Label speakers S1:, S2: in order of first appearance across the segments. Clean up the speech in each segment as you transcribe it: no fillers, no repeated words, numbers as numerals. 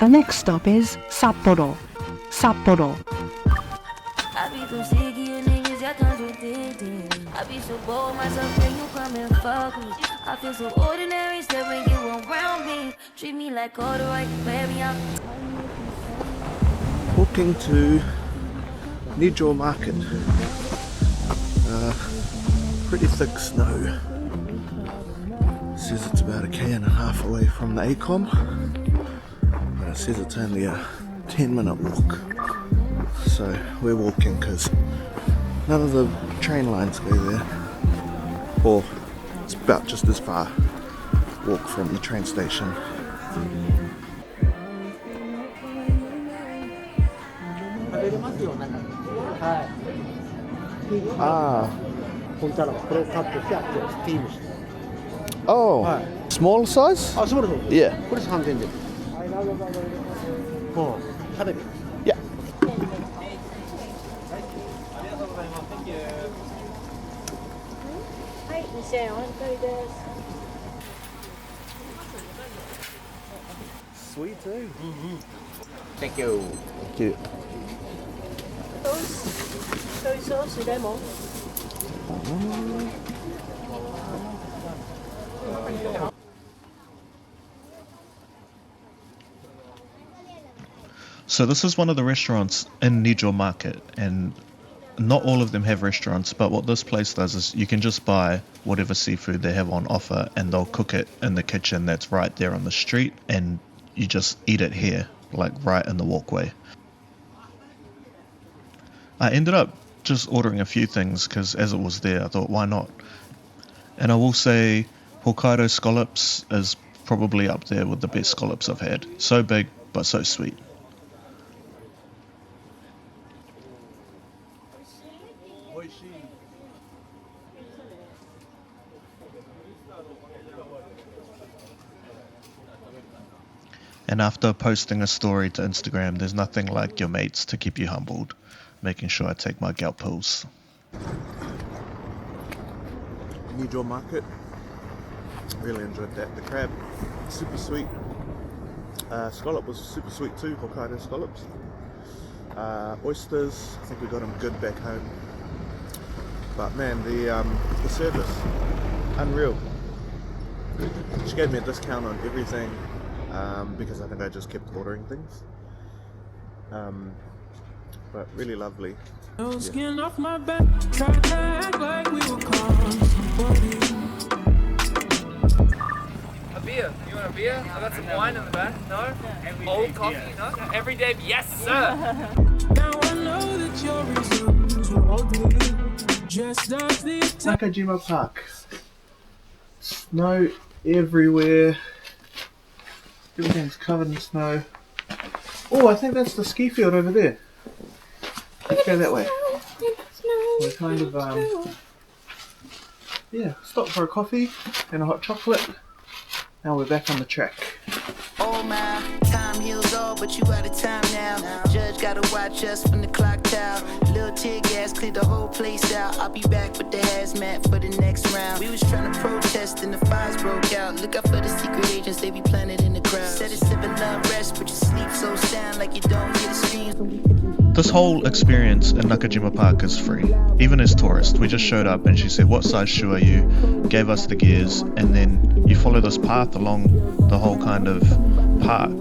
S1: The next stop is Sapporo. Sapporo.
S2: I be too sick of you niggas, y'all contradicting. I be so bold myself when you come and fuck me. I feel so ordinary, still when you around me. Treat me like all the right, baby, I'm
S3: Walking to Nijo Market. Pretty thick snow. Says it's about 1.5 km away from the ACOM. But it says it's only a 10-minute walk. So we're walking because none of the train lines go there. Or it's about just as far walk from the train station. Ah. Oh, small size? Yeah. Yeah. Sweet too.
S4: Thank you.
S3: Thank you.
S5: Soy sauce lemon.
S6: So this is one of the restaurants in Nijo Market, and not all of them have restaurants, but what this place does is you can just buy whatever seafood they have on offer and they'll cook it in the kitchen that's right there on the street, and you just eat it here, like right in the walkway. I ended up just ordering a few things because as it was there, I thought, why not? And I will say Hokkaido scallops is probably up there with the best scallops I've had. So big, but so sweet. And after posting a story to Instagram, there's nothing like your mates to keep you humbled, making sure I take my gout pills.
S3: Nijo Market. Really enjoyed that. The crab, super sweet. Scallop was super sweet too, Hokkaido scallops. Oysters, I think we got them good back home. But man, the service, unreal. She gave me a discount on everything because I think I just kept ordering things. But really lovely.
S7: No skin off my back, try to act like we were company.
S4: A beer. You want a beer? I got some wine in the back. No? Old coffee? No? Every day? Yes, sir!
S7: Now I know that your reasons were ugly. Just as the
S3: Nakajima Park. Snow everywhere. Everything's covered in snow. Oh, I think that's the ski field over there. Let's go that way. We're kind of, yeah, stopped for a coffee and a hot chocolate. Now we're back on the track.
S8: Oh my, time heals all, but you out of time now. Judge gotta watch us from the clock tower. Little tear gas cleared the whole place out. I'll be back with the hazmat for the next round. We was trying to protest and the fires broke out. Look out for the secret agents, they be planted in the crowd. Said it's 7 unrest, but you sleep so sound like you don't hear the screams from the kitchen.
S6: This whole experience in Nakajima Park is free, even as tourists. We just showed up and she said, what size shoe are you? Gave us the gears, and then you follow this path along the whole kind of park.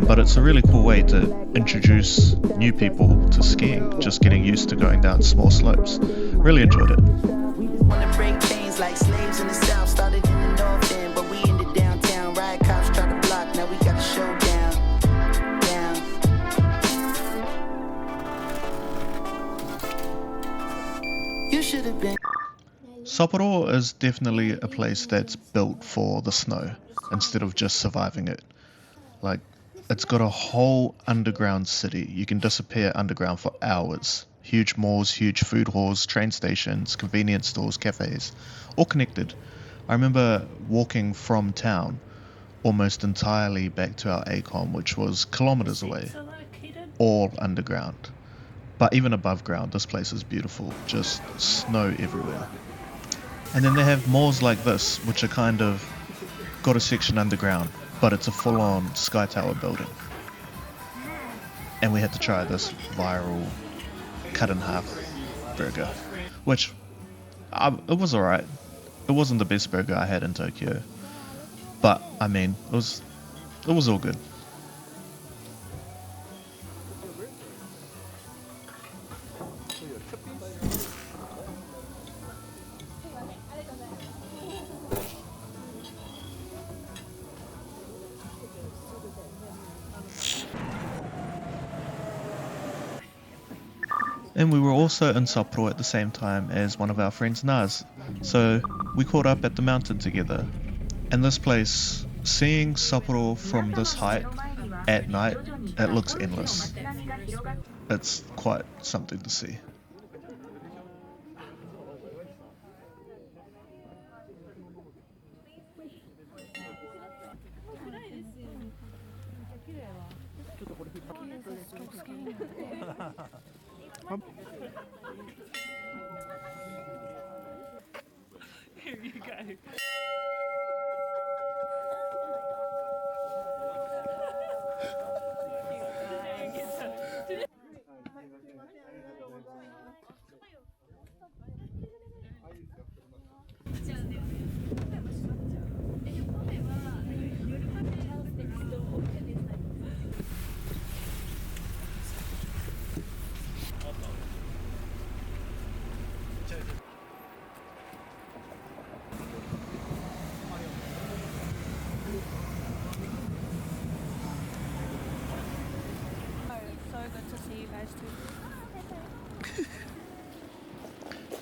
S6: But it's a really cool way to introduce new people to skiing, just getting used to going down small slopes. Really enjoyed it.
S8: We just wanna break chains like slaves in the south. Started in the north end, but we in the downtown. Riot cops try to block, now we got the show down. You should have been.
S6: Sapporo is definitely a place that's built for the snow instead of just surviving it. Like, it's got a whole underground city. You can disappear underground for hours. Huge malls, huge food halls, train stations, convenience stores, cafes, all connected. I remember walking from town almost entirely back to our ACOM, which was kilometers away, all underground. But even above ground, this place is beautiful. Just snow everywhere. And then they have malls like this, which are kind of got a section underground, but it's a full-on Sky Tower building. And we had to try this viral cut in half burger, which it was alright. It wasn't the best burger I had in Tokyo, but I mean, it was all good. And we were also in Sapporo at the same time as one of our friends Naz, so we caught up at the mountain together. And this place, seeing Sapporo from this height at night, it looks endless. It's quite something to see.
S5: Here you go.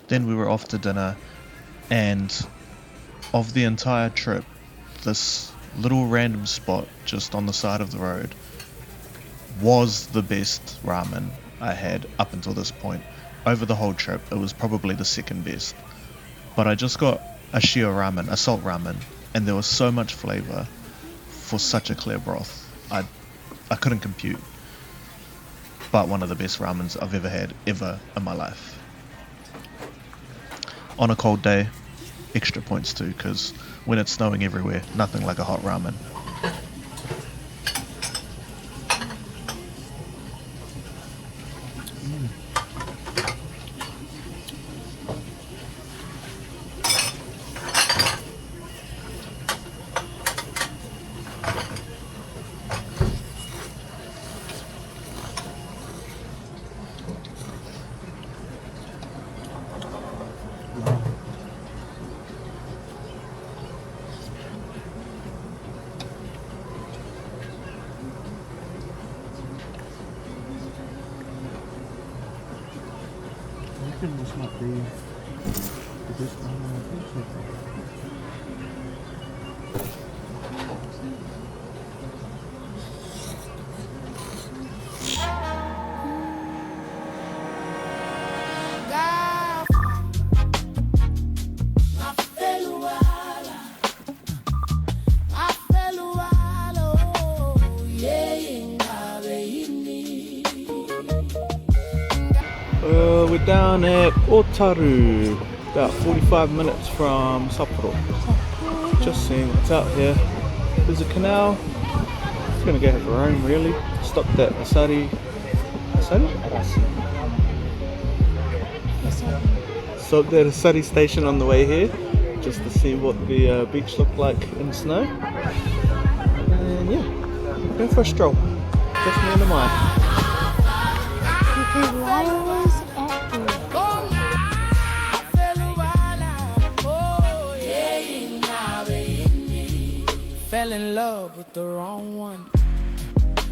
S6: Then we were off to dinner, and of the entire trip, this little random spot just on the side of the road was the best ramen I had up until this point. Over the whole trip, it was probably the second best. But I just got a shio ramen, a salt ramen, and there was so much flavor for such a clear broth. I couldn't compute. But one of the best ramens I've ever had, ever in my life. On a cold day, extra points too, because when it's snowing everywhere, nothing like a hot ramen.
S3: I reckon this might be the best ramen I've had so far. We're down at Otaru, about 45 minutes from Sapporo. Just seeing what's out here. There's a canal. It's gonna go have a roam really. Stopped at Asari. Stopped at Asari station on the way here, just to see what the beach looked like in snow. And yeah, going for a stroll. Just me and the mind.
S7: Fell in love with the wrong one.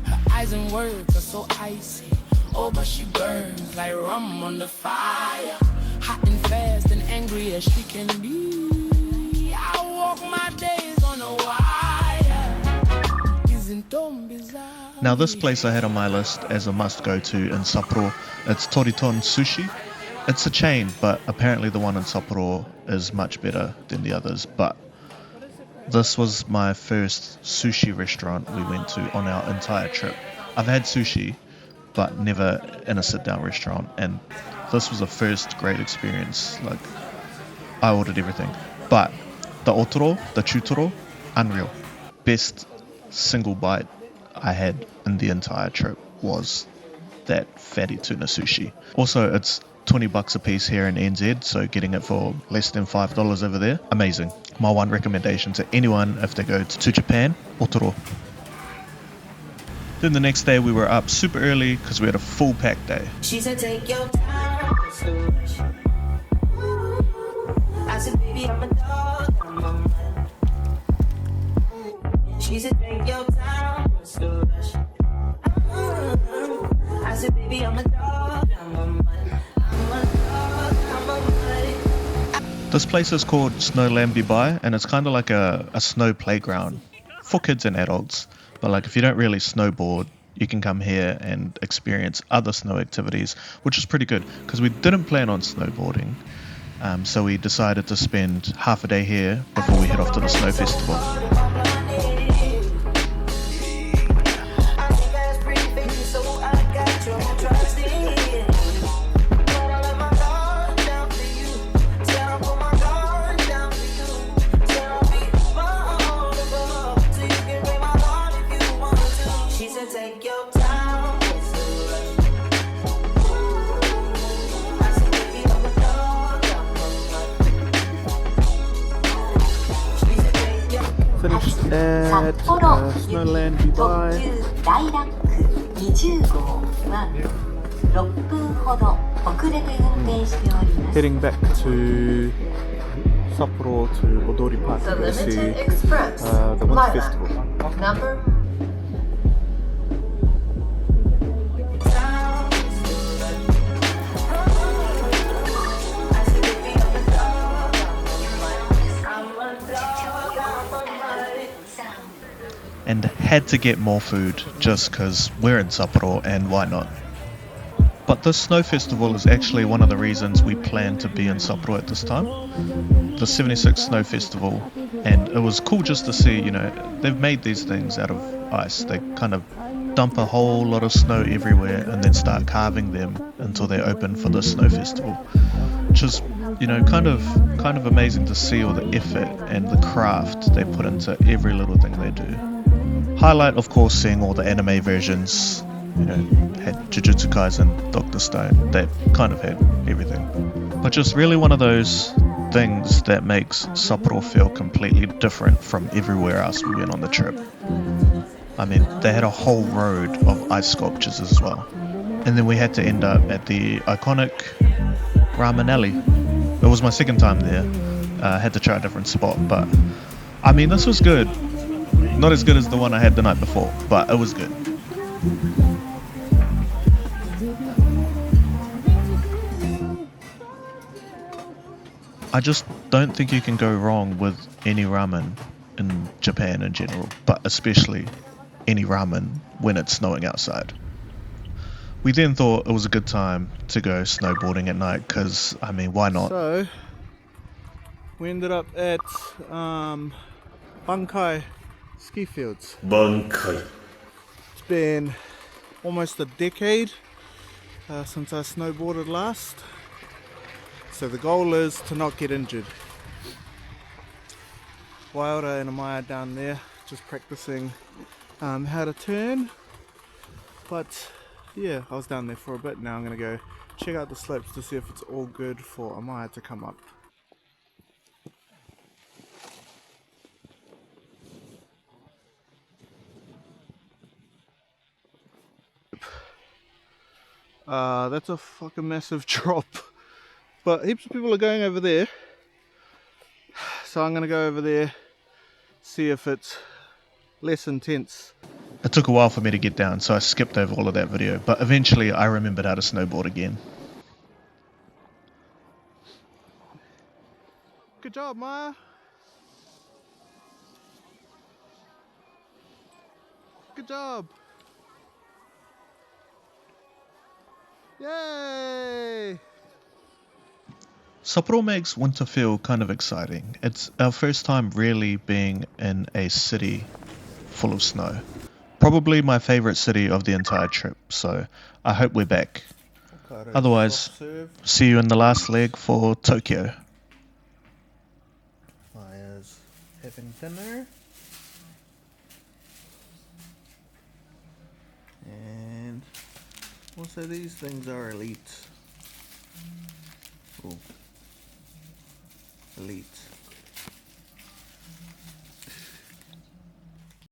S7: Her eyes and words are so icy. Oh, but she burns like rum on the fire. Hot and fast and angry as she can be. I walk my days on a wire. Isn't it bizarre?
S6: Now this place I had on my list as a must go to in Sapporo, it's Toriton Sushi. It's a chain, but apparently the one in Sapporo is much better than the others. But this was my first sushi restaurant we went to on our entire trip. I've had sushi, but never in a sit-down restaurant, and this was a first great experience. Like, I ordered everything. But the otoro, the chutoro, unreal. Best single bite I had in the entire trip was that fatty tuna sushi. Also, it's 20 bucks a piece here in NZ, so getting it for less than $5 over there, amazing. My one recommendation to anyone if they go to Japan, Otoro. Then the next day we were up super early because we had a full pack day.
S8: She said, take your time. I said, baby, I'm a dog. I'm a man. She said, take your time. I said, baby, I'm a dog. I'm a man. I'm a dog. I'm a man.
S6: This place is called Snowland Bibai, and it's kind of like a snow playground for kids and adults. But like if you don't really snowboard, you can come here and experience other snow activities, which is pretty good because we didn't plan on snowboarding. So we decided to spend half a day here before we head off to the snow festival.
S3: Finished at Snowland Bibai.
S9: 大ランク20号は6分ほど遅れて運転しております。
S3: Heading back to Sapporo to Odori Park to see the Winter Festival.
S9: Number
S6: And had to get more food just because we're in Sapporo and why not. But the Snow Festival is actually one of the reasons we planned to be in Sapporo at this time. The 76th Snow Festival, and it was cool just to see, you know, they've made these things out of ice. They kind of dump a whole lot of snow everywhere and then start carving them until they're open for the Snow Festival. Which is, you know, kind of amazing to see all the effort and the craft they put into every little thing they do. Highlight, of course, seeing all the anime versions. You know, had Jujutsu Kaisen, Dr. Stone, that kind of had everything. But just really one of those things that makes Sapporo feel completely different from everywhere else we went on the trip. I mean, they had a whole road of ice sculptures as well. And then we had to end up at the iconic Ramen Alley. It was my second time there. I had to try a different spot, but I mean, this was good. Not as good as the one I had the night before, but it was good. I just don't think you can go wrong with any ramen in Japan in general, but especially any ramen when it's snowing outside. We then thought it was a good time to go snowboarding at night because, I mean, why not?
S3: So, we ended up at Bankai ski fields.
S10: Bankai.
S3: It's been almost a decade since I snowboarded last. So the goal is to not get injured. Wilder and Amaya down there just practicing how to turn. But yeah, I was down there for a bit. Now I'm going to go check out the slopes to see if it's all good for Amaya to come up. That's a fucking massive drop. But heaps of people are going over there. So I'm going to go over there, see if it's less intense.
S6: It took a while for me to get down, so I skipped over all of that video, but eventually I remembered how to snowboard again.
S3: Good job, Maya. Good job. Yay!
S6: Sapporo makes winter feel kind of exciting. It's our first time really being in a city full of snow. Probably my favourite city of the entire trip, so I hope we're back.
S3: Hokkaido
S6: Otherwise, see you in the last leg for Tokyo.
S3: Maya's having dinner. Also, these things are elite. Oh, elite.